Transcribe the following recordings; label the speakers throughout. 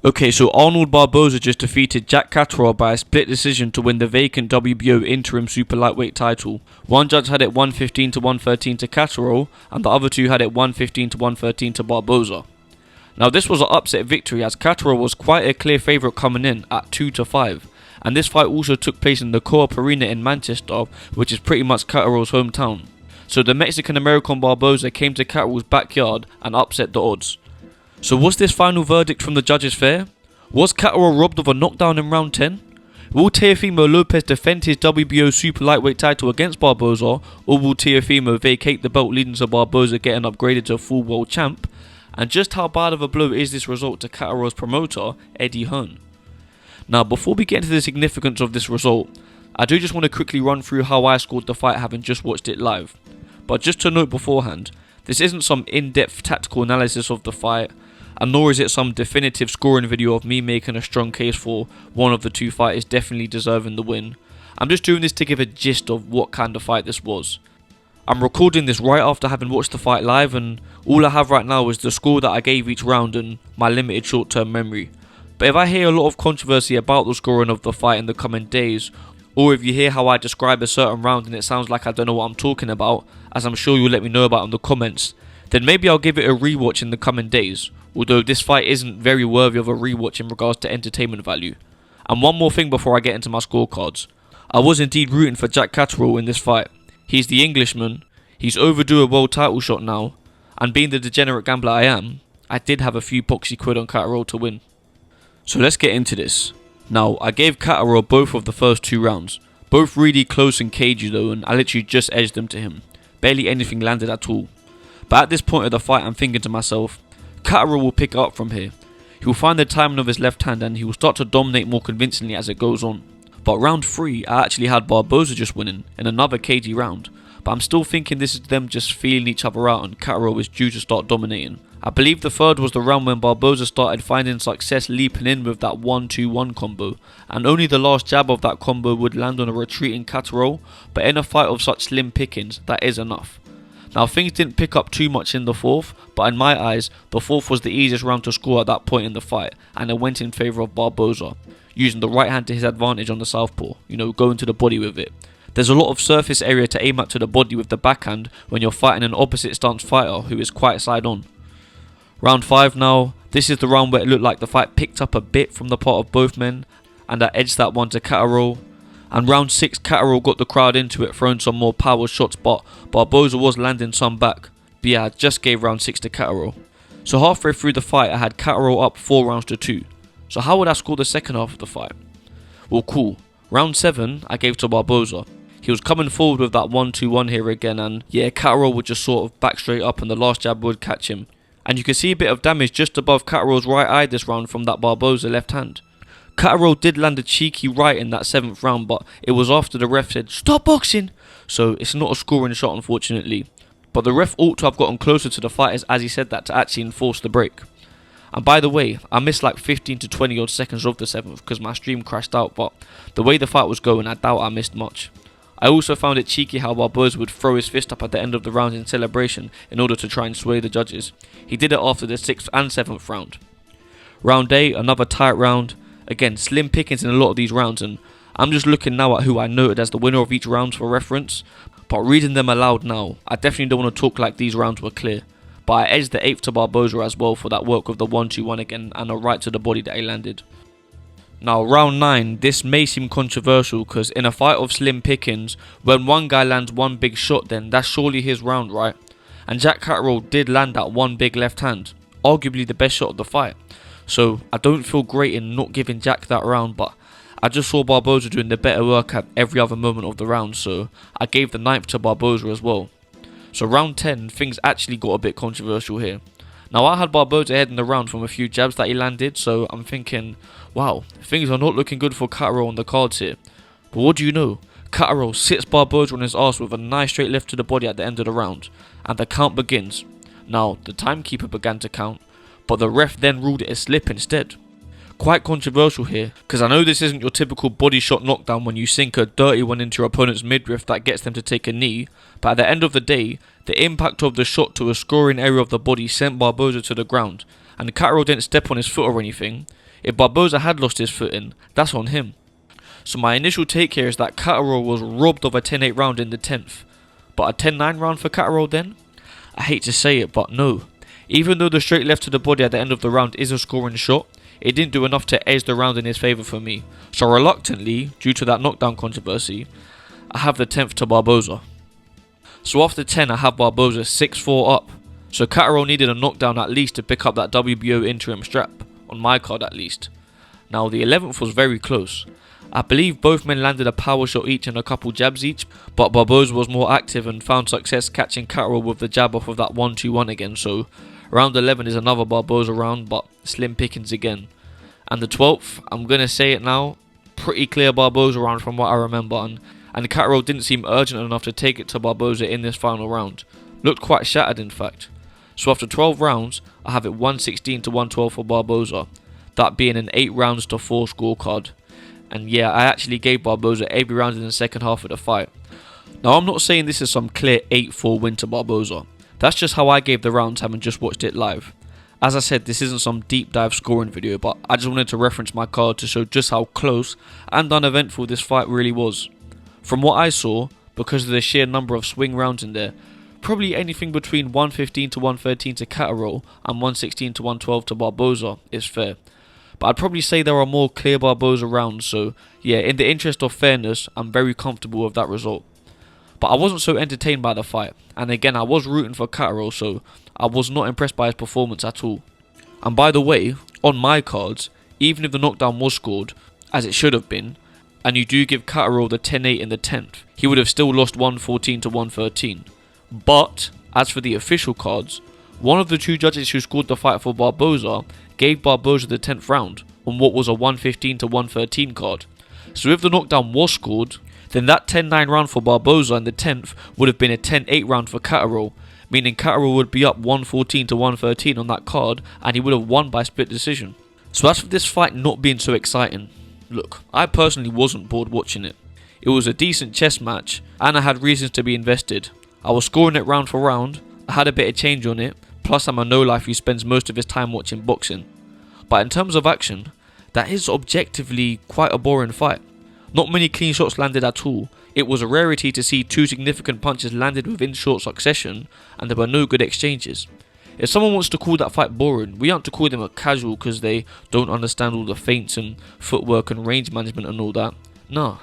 Speaker 1: Okay, so Arnold Barboza just defeated Jack Catterall by a split decision to win the vacant WBO interim super lightweight title. One judge had it 115 to 113 to Catterall, and the other two had it 115 to 113 to Barboza. Now this was an upset victory as Catterall was quite a clear favourite coming in at 2 to 5, and this fight also took place in the Co-op Arena in Manchester, which is pretty much Catterall's hometown. So the Mexican-American Barboza came to Catterall's backyard and upset the odds. So was this final verdict from the judges fair? Was Catterall robbed of a knockdown in round 10? Will Teofimo Lopez defend his WBO super lightweight title against Barboza, or will Teofimo vacate the belt, leading to Barboza getting upgraded to a full world champ? And just how bad of a blow is this result to Catterall's promoter, Eddie Hearn? Now before we get into the significance of this result, I do just want to quickly run through how I scored the fight having just watched it live. But just to note beforehand, this isn't some in-depth tactical analysis of the fight, and nor is it some definitive scoring video of me making a strong case for one of the two fighters definitely deserving the win. I'm just doing this to give a gist of what kind of fight this was. I'm recording this right after having watched the fight live, and all I have right now is the score that I gave each round and my limited short-term memory. But if I hear a lot of controversy about the scoring of the fight in the coming days, or if you hear how I describe a certain round and it sounds like I don't know what I'm talking about, as I'm sure you'll let me know about in the comments, then maybe I'll give it a rewatch in the coming days, although this fight isn't very worthy of a rewatch in regards to entertainment value. And one more thing before I get into my scorecards. I was indeed rooting for Jack Catterall in this fight. He's the Englishman, he's overdue a world title shot now, and being the degenerate gambler I am, I did have a few poxy quid on Catterall to win. So let's get into this. Now, I gave Catterall both of the first two rounds, both really close and cagey though, and I literally just edged them to him. Barely anything landed at all. But at this point of the fight I'm thinking to myself, Catterall will pick up from here. He will find the timing of his left hand and he will start to dominate more convincingly as it goes on. But round 3 I actually had Barboza just winning in another cagey round, but I'm still thinking this is them just feeling each other out and Catterall is due to start dominating. I believe the third was the round when Barboza started finding success leaping in with that 1-2-1 combo, and only the last jab of that combo would land on a retreating Catterall, but in a fight of such slim pickings that is enough. Now things didn't pick up too much in the fourth, but in my eyes, the fourth was the easiest round to score at that point in the fight, and it went in favour of Barboza, using the right hand to his advantage on the southpaw, going to the body with it. There's a lot of surface area to aim at to the body with the backhand when you're fighting an opposite stance fighter who is quite side on. Round 5 now, this is the round where it looked like the fight picked up a bit from the part of both men, and I edged that one to Catterall. And round 6 Catterall got the crowd into it, throwing some more power shots, but Barboza was landing some back. But yeah, I just gave round 6 to Catterall. So halfway through the fight I had Catterall up 4 rounds to 2. So how would I score the second half of the fight? Well cool, round 7 I gave to Barboza. He was coming forward with that 1-2-1 here again, and yeah, Catterall would just sort of back straight up and the last jab would catch him. And you can see a bit of damage just above Catterall's right eye this round from that Barboza left hand. Catterall did land a cheeky right in that 7th round, but it was after the ref said, "Stop boxing!" So it's not a scoring shot unfortunately. But the ref ought to have gotten closer to the fighters as he said that to actually enforce the break. And by the way, I missed like 15 to 20 odd seconds of the 7th because my stream crashed out, but the way the fight was going I doubt I missed much. I also found it cheeky how Barboza would throw his fist up at the end of the round in celebration in order to try and sway the judges. He did it after the 6th and 7th round. Round 8, another tight round. Again, slim pickings in a lot of these rounds, and I'm just looking now at who I noted as the winner of each round for reference. But reading them aloud now, I definitely don't want to talk like these rounds were clear. But I edged the 8th to Barboza as well for that work with the 1-2-1 again and a right to the body that he landed. Now round 9, this may seem controversial because in a fight of slim pickings, when one guy lands one big shot then that's surely his round, right? And Jack Catterall did land that one big left hand, arguably the best shot of the fight. So I don't feel great in not giving Jack that round, but I just saw Barboza doing the better work at every other moment of the round, so I gave the 9th to Barboza as well. So round 10, things actually got a bit controversial here. Now I had Barboza ahead in the round from a few jabs that he landed, so I'm thinking, wow, things are not looking good for Catterall on the cards here. But what do you know? Catterall sits Barboza on his arse with a nice straight left to the body at the end of the round, and the count begins. Now the timekeeper began to count, but the ref then ruled it a slip instead. Quite controversial here, because I know this isn't your typical body shot knockdown when you sink a dirty one into your opponent's midriff that gets them to take a knee, but at the end of the day, the impact of the shot to a scoring area of the body sent Barboza to the ground, and Catterall didn't step on his foot or anything. If Barboza had lost his footing, that's on him. So my initial take here is that Catterall was robbed of a 10-8 round in the 10th. But a 10-9 round for Catterall then? I hate to say it, but no. Even though the straight left to the body at the end of the round is a scoring shot, it didn't do enough to edge the round in his favour for me. So reluctantly, due to that knockdown controversy, I have the 10th to Barboza. So after 10 I have Barboza 6-4 up. So Catterall needed a knockdown at least to pick up that WBO interim strap, on my card at least. Now the 11th was very close. I believe both men landed a power shot each and a couple jabs each, but Barboza was more active and found success catching Catterall with the jab off of that 1-2-1 again, so round 11 is another Barboza round, but slim pickings again. And the 12th, I'm going to say it now, pretty clear Barboza round from what I remember, and Catterall didn't seem urgent enough to take it to Barboza in this final round. Looked quite shattered in fact. So after 12 rounds, I have it 116 to 112 for Barboza, that being an 8 rounds to 4 scorecard. And yeah, I actually gave Barboza every round in the second half of the fight. Now I'm not saying this is some clear 8-4 win to Barboza. That's just how I gave the rounds having just watched it live. As I said, this isn't some deep dive scoring video, but I just wanted to reference my card to show just how close and uneventful this fight really was. From what I saw, because of the sheer number of swing rounds in there, probably anything between 115 to 113 to Catterall and 116 to 112 to Barboza is fair. But I'd probably say there are more clear Barboza rounds, so yeah, in the interest of fairness, I'm very comfortable with that result. But I wasn't so entertained by the fight, and again I was rooting for Catterall, so I was not impressed by his performance at all. And by the way, on my cards, even if the knockdown was scored, as it should have been, and you do give Catterall the 10-8 in the 10th, he would have still lost 114 to 113. But, as for the official cards, one of the two judges who scored the fight for Barboza gave Barboza the 10th round on what was a 115 to 113 card. So if the knockdown was scored, then that 10-9 round for Barboza in the 10th would have been a 10-8 round for Catterall, meaning Catterall would be up 114 to 113 on that card and he would have won by split decision. So as for this fight not being so exciting, look, I personally wasn't bored watching it. It was a decent chess match and I had reasons to be invested. I was scoring it round for round, I had a bit of change on it, plus I'm a no-life who spends most of his time watching boxing. But in terms of action, that is objectively quite a boring fight. Not many clean shots landed at all. It was a rarity to see 2 significant punches landed within short succession, and there were no good exchanges. If someone wants to call that fight boring, we aren't to call them a casual because they don't understand all the feints and footwork and range management and all that. No,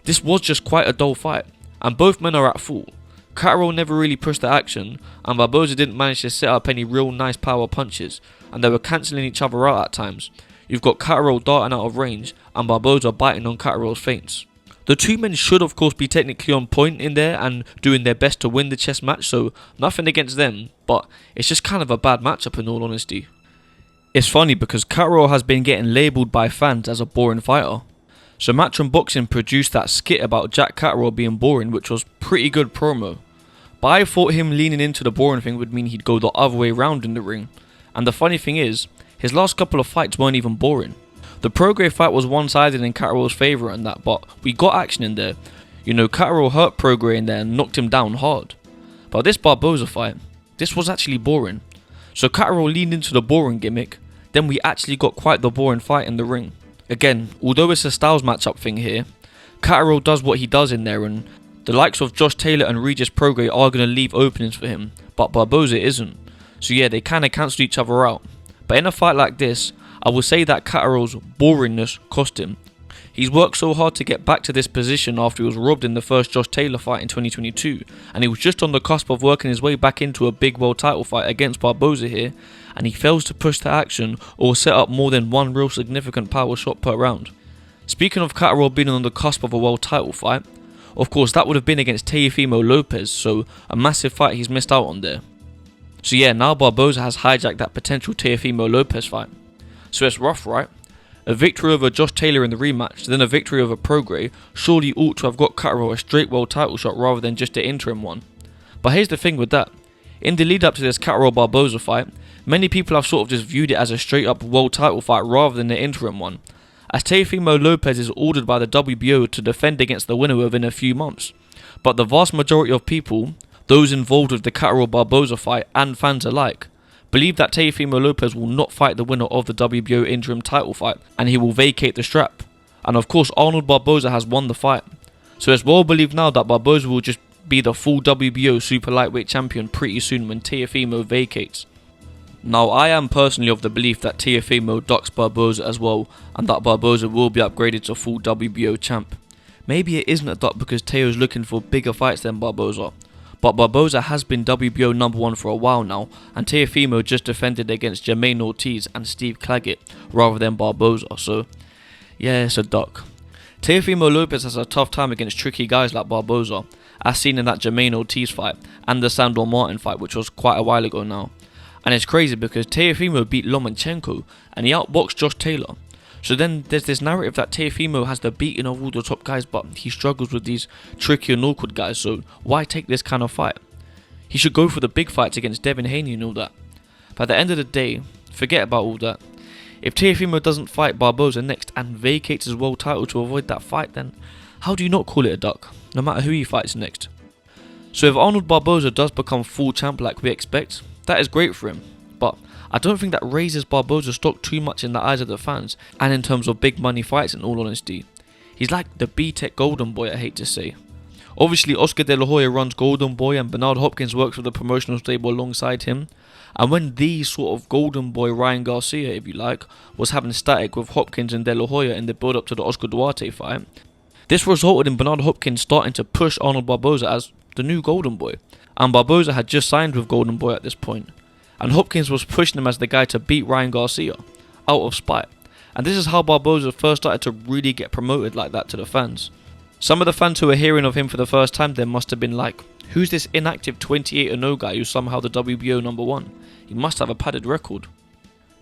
Speaker 1: this was just quite a dull fight, and both men are at fault. Catterall never really pushed the action, and Barboza didn't manage to set up any real nice power punches, and they were cancelling each other out at times. You've got Catterall darting out of range, and Barboza biting on Catterall's feints. The two men should of course be technically on point in there and doing their best to win the chess match, so nothing against them, but it's just kind of a bad matchup in all honesty. It's funny because Catterall has been getting labelled by fans as a boring fighter. So Matchroom Boxing produced that skit about Jack Catterall being boring, which was pretty good promo. But I thought him leaning into the boring thing would mean he'd go the other way round in the ring. And the funny thing is, his last couple of fights weren't even boring. The Prograis fight was one-sided in Catterall's favour and that, but we got action in there. You know, Catterall hurt Prograis in there and knocked him down hard. But this Barboza fight, this was actually boring. So Catterall leaned into the boring gimmick, then we actually got quite the boring fight in the ring. Again, although it's a styles matchup thing here, Catterall does what he does in there, and the likes of Josh Taylor and Regis Prograis are going to leave openings for him, but Barboza isn't. So yeah, they kind of cancel each other out. But in a fight like this, I will say that Catterall's boringness cost him. He's worked so hard to get back to this position after he was robbed in the first Josh Taylor fight in 2022, and he was just on the cusp of working his way back into a big world title fight against Barboza here, and he fails to push the action or set up more than one real significant power shot per round. Speaking of Catterall being on the cusp of a world title fight, of course that would have been against Teofimo Lopez, so a massive fight he's missed out on there. So yeah, now Barboza has hijacked that potential Teofimo Lopez fight. So it's rough, right? A victory over Josh Taylor in the rematch, then a victory over Prograis, surely ought to have got Catterall a straight world title shot rather than just an interim one. But here's the thing with that. In the lead up to this Catterall Barboza fight, many people have sort of just viewed it as a straight up world title fight rather than an interim one, as Teofimo Lopez is ordered by the WBO to defend against the winner within a few months. But the vast majority of people, those involved with the Catterall Barboza fight and fans alike, believe that Teofimo Lopez will not fight the winner of the WBO interim title fight, and he will vacate the strap. And of course, Arnold Barboza has won the fight. So it's well believed now that Barboza will just be the full WBO super lightweight champion pretty soon when Teofimo vacates. Now, I am personally of the belief that Teofimo ducks Barboza as well, and that Barboza will be upgraded to full WBO champ. Maybe it isn't a duck because Teo's looking for bigger fights than Barboza, but Barboza has been WBO number 1 for a while now, and Teofimo just defended against Jermaine Ortiz and Steve Claggett rather than Barboza, so yeah, it's a duck. Teofimo Lopez has a tough time against tricky guys like Barboza, as seen in that Jermaine Ortiz fight and the Sandor Martin fight, which was quite a while ago now. And it's crazy because Teofimo beat Lomachenko and he outboxed Josh Taylor. So then there's this narrative that Teofimo has the beating of all the top guys, but he struggles with these tricky and awkward guys, so why take this kind of fight? He should go for the big fights against Devin Haney and all that. But at the end of the day, forget about all that. If Teofimo doesn't fight Barboza next and vacates his world title to avoid that fight, then how do you not call it a duck, no matter who he fights next? So if Arnold Barboza does become full champ like we expect, that is great for him, but I don't think that raises Barboza's stock too much in the eyes of the fans, and in terms of big money fights in all honesty. He's like the B-Tech Golden Boy, I hate to say. Obviously Oscar De La Hoya runs Golden Boy and Bernard Hopkins works with the promotional stable alongside him, and when the sort of Golden Boy Ryan Garcia, if you like, was having static with Hopkins and De La Hoya in the build up to the Oscar Duarte fight, this resulted in Bernard Hopkins starting to push Arnold Barboza as the new Golden Boy, and Barboza had just signed with Golden Boy at this point, and Hopkins was pushing him as the guy to beat Ryan Garcia, out of spite, and this is how Barboza first started to really get promoted like that to the fans. Some of the fans who were hearing of him for the first time then must have been like, who's this inactive 28-0 guy who's somehow the WBO number 1? He must have a padded record.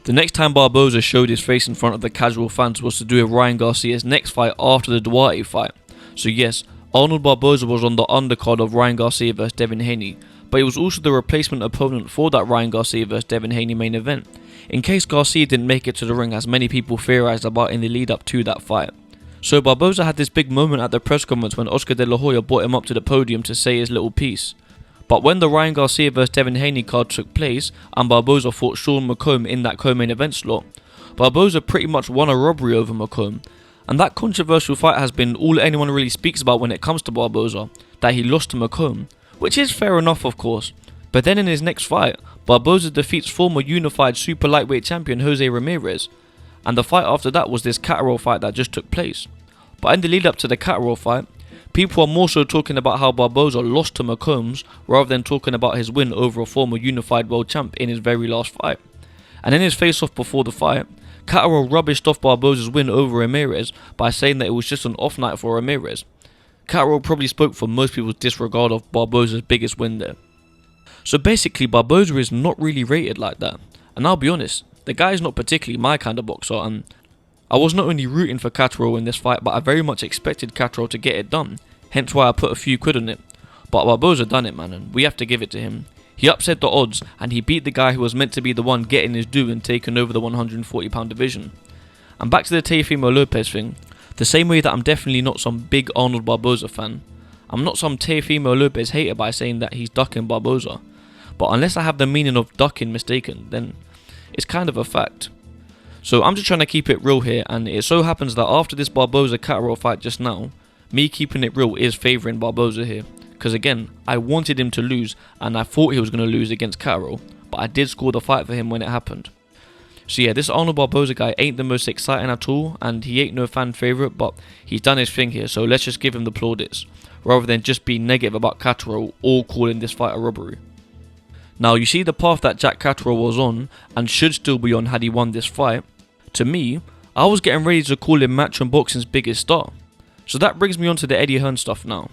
Speaker 1: The next time Barboza showed his face in front of the casual fans was to do with Ryan Garcia's next fight after the Duarte fight. So yes, Arnold Barboza was on the undercard of Ryan Garcia vs Devin Haney, but he was also the replacement opponent for that Ryan Garcia vs Devin Haney main event, in case Garcia didn't make it to the ring as many people theorised about in the lead up to that fight. So Barboza had this big moment at the press conference when Oscar De La Hoya brought him up to the podium to say his little piece. But when the Ryan Garcia vs Devin Haney card took place and Barboza fought Sean McComb in that co-main event slot, Barboza pretty much won a robbery over McComb, and that controversial fight has been all anyone really speaks about when it comes to Barboza, that he lost to McComb, which is fair enough of course. But then in his next fight, Barboza defeats former unified super lightweight champion Jose Ramirez, and the fight after that was this Catterall fight that just took place. But in the lead up to the Catterall fight, people are more so talking about how Barboza lost to McCombs rather than talking about his win over a former unified world champ in his very last fight. And in his face-off before the fight, Catterall rubbished off Barboza's win over Ramirez by saying that it was just an off night for Ramirez. Catterall probably spoke for most people's disregard of Barboza's biggest win there. So basically Barboza is not really rated like that, and I'll be honest, the guy is not particularly my kind of boxer, and I was not only rooting for Catterall in this fight, but I very much expected Catterall to get it done, hence why I put a few quid on it. But Barboza done it, man, and we have to give it to him. He upset the odds, and he beat the guy who was meant to be the one getting his due and taking over the 140 pound division. And back to the Teofimo Lopez thing, the same way that I'm definitely not some big Arnold Barboza fan, I'm not some Teofimo Lopez hater by saying that he's ducking Barboza. But unless I have the meaning of ducking mistaken, then it's kind of a fact. So I'm just trying to keep it real here, and it so happens that after this Barboza Catterall fight just now, me keeping it real is favouring Barboza here. Because again, I wanted him to lose, and I thought he was going to lose against Catterall, but I did score the fight for him when it happened. So yeah, this Arnold Barboza guy ain't the most exciting at all, and he ain't no fan favourite, but he's done his thing here, so let's just give him the plaudits, rather than just being negative about Catterall or calling this fight a robbery. Now you see the path that Jack Catterall was on, and should still be on had he won this fight. To me, I was getting ready to call him Matchroom Boxing's biggest star. So that brings me on to the Eddie Hearn stuff now.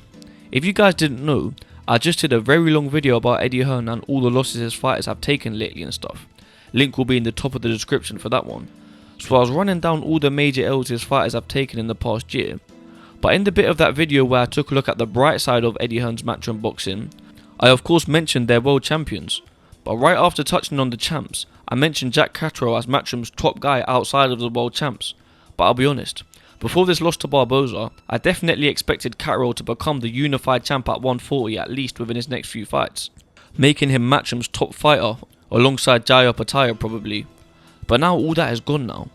Speaker 1: If you guys didn't know, I just did a very long video about Eddie Hearn and all the losses his fighters have taken lately and stuff. Link will be in the top of the description for that one. So I was running down all the major L's his fighters have taken in the past year. But in the bit of that video where I took a look at the bright side of Eddie Hearn's Matchroom Boxing, I of course mentioned their world champions. But right after touching on the champs, I mentioned Jack Catterall as Matchroom's top guy outside of the world champs. But I'll be honest, before this loss to Barboza, I definitely expected Catterall to become the unified champ at 140 at least within his next few fights, making him Matchroom's top fighter alongside Jaya Pataya probably. But now all that is gone now.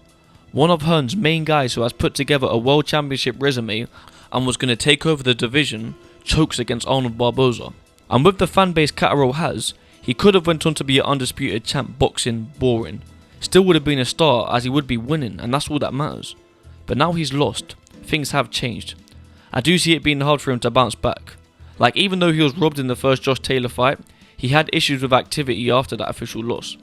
Speaker 1: One of Hearn's main guys who has put together a World Championship resume and was going to take over the division chokes against Arnold Barboza. And with the fan base Catterall has, he could have went on to be an undisputed champ boxing boring. Still would have been a star as he would be winning, and that's all that matters. But now he's lost. Things have changed. I do see it being hard for him to bounce back. Like, even though he was robbed in the first Josh Taylor fight, he had issues with activity after that official loss.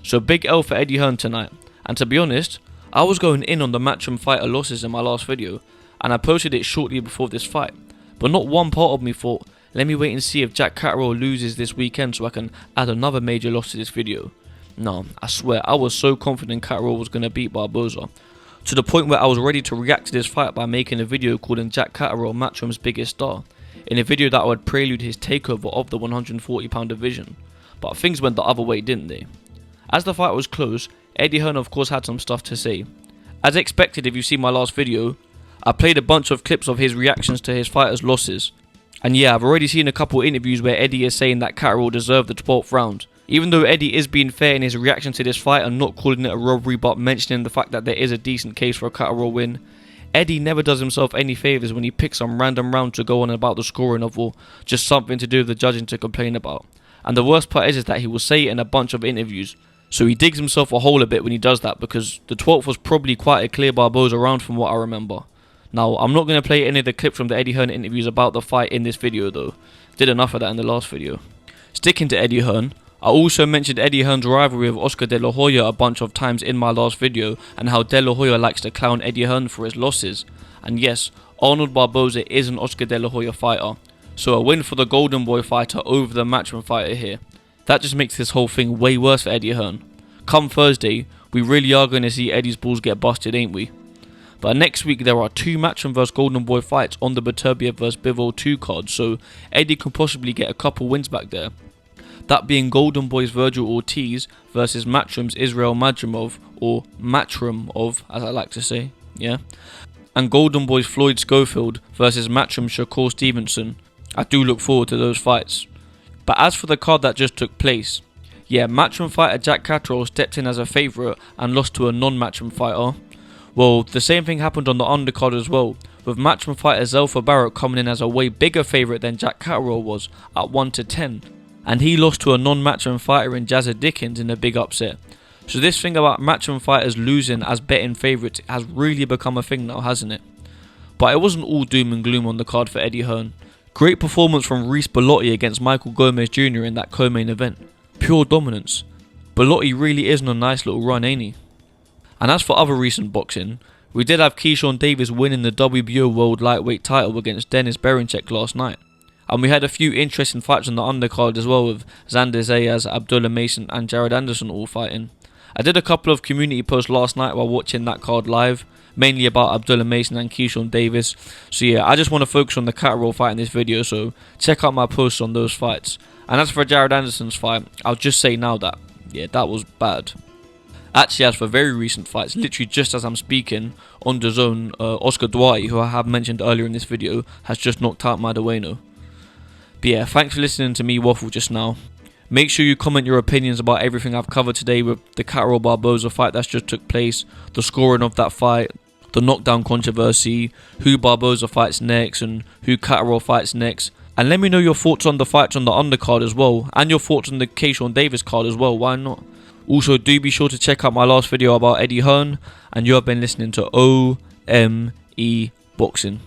Speaker 1: So big L for Eddie Hearn tonight. And to be honest, I was going in on the Matchroom fighter losses in my last video, and I posted it shortly before this fight. But not one part of me thought, let me wait and see if Jack Catterall loses this weekend so I can add another major loss to this video. No, I swear, I was so confident Catterall was going to beat Barboza, to the point where I was ready to react to this fight by making a video calling Jack Catterall Matchroom's biggest star, in a video that would prelude his takeover of the 140-pound division. But things went the other way, didn't they? As the fight was close, Eddie Hearn of course had some stuff to say. As expected, if you see my last video, I played a bunch of clips of his reactions to his fighters' losses. And yeah, I've already seen a couple interviews where Eddie is saying that Catterall deserved the 12th round. Even though Eddie is being fair in his reaction to this fight and not calling it a robbery but mentioning the fact that there is a decent case for a Catterall win, Eddie never does himself any favours when he picks some random round to go on about the scoring of, or just something to do with the judging to complain about. And the worst part is that he will say it in a bunch of interviews. So he digs himself a hole a bit when he does that, because the 12th was probably quite a clear Barboza round from what I remember. Now, I'm not going to play any of the clips from the Eddie Hearn interviews about the fight in this video though. Did enough of that in the last video. Sticking to Eddie Hearn, I also mentioned Eddie Hearn's rivalry with Oscar De La Hoya a bunch of times in my last video, and how De La Hoya likes to clown Eddie Hearn for his losses. And yes, Arnold Barboza is an Oscar De La Hoya fighter, so a win for the Golden Boy fighter over the Matchroom fighter here. That just makes this whole thing way worse for Eddie Hearn. Come Thursday, we really are going to see Eddie's balls get busted, ain't we? But next week there are 2 Matchroom vs Golden Boy fights on the Beterbiev vs Bivol 2 card, so Eddie can possibly get a couple wins back there. That being Golden Boy's Virgil Ortiz versus Matchroom's Israel Madrimov, or Matchroomov as I like to say, yeah. And Golden Boy's Floyd Schofield versus Matchroom's Shakur Stevenson. I do look forward to those fights. But as for the card that just took place, yeah, Matchroom fighter Jack Catterall stepped in as a favourite and lost to a non-Matchroom fighter. Well, the same thing happened on the undercard as well, with Matchroom fighter Zelfa Barrett coming in as a way bigger favourite than Jack Catterall was at 1-10. And he lost to a non-Matchroom fighter in Jazza Dickens in a big upset. So this thing about Matchroom fighters losing as betting favourites has really become a thing now, hasn't it? But it wasn't all doom and gloom on the card for Eddie Hearn. Great performance from Reece Bellotti against Michael Gomez Jr. in that co-main event. Pure dominance. Bellotti really is on a nice little run, ain't he? And as for other recent boxing, we did have Keyshawn Davis winning the WBO World Lightweight title against Denis Berinchyk last night. And we had a few interesting fights on the undercard as well, with Xander Zayas, Abdullah Mason and Jared Anderson all fighting. I did a couple of community posts last night while watching that card live, mainly about Abdullah Mason and Keyshawn Davis. So yeah, I just want to focus on the Catterall fight in this video, so check out my posts on those fights. And as for Jared Anderson's fight, I'll just say now that, yeah, that was bad. Actually, as for very recent fights, literally just as I'm speaking, on DAZN, Oscar Duarte, who I have mentioned earlier in this video, has just knocked out Madueno. But yeah, thanks for listening to me waffle just now. Make sure you comment your opinions about everything I've covered today, with the Catterall Barboza fight that's just took place, the scoring of that fight, the knockdown controversy, who Barboza fights next and who Catterall fights next. And let me know your thoughts on the fights on the undercard as well, and your thoughts on the Keyshawn Davis card as well, why not? Also, do be sure to check out my last video about Eddie Hearn, and you have been listening to O.M.E. Boxing.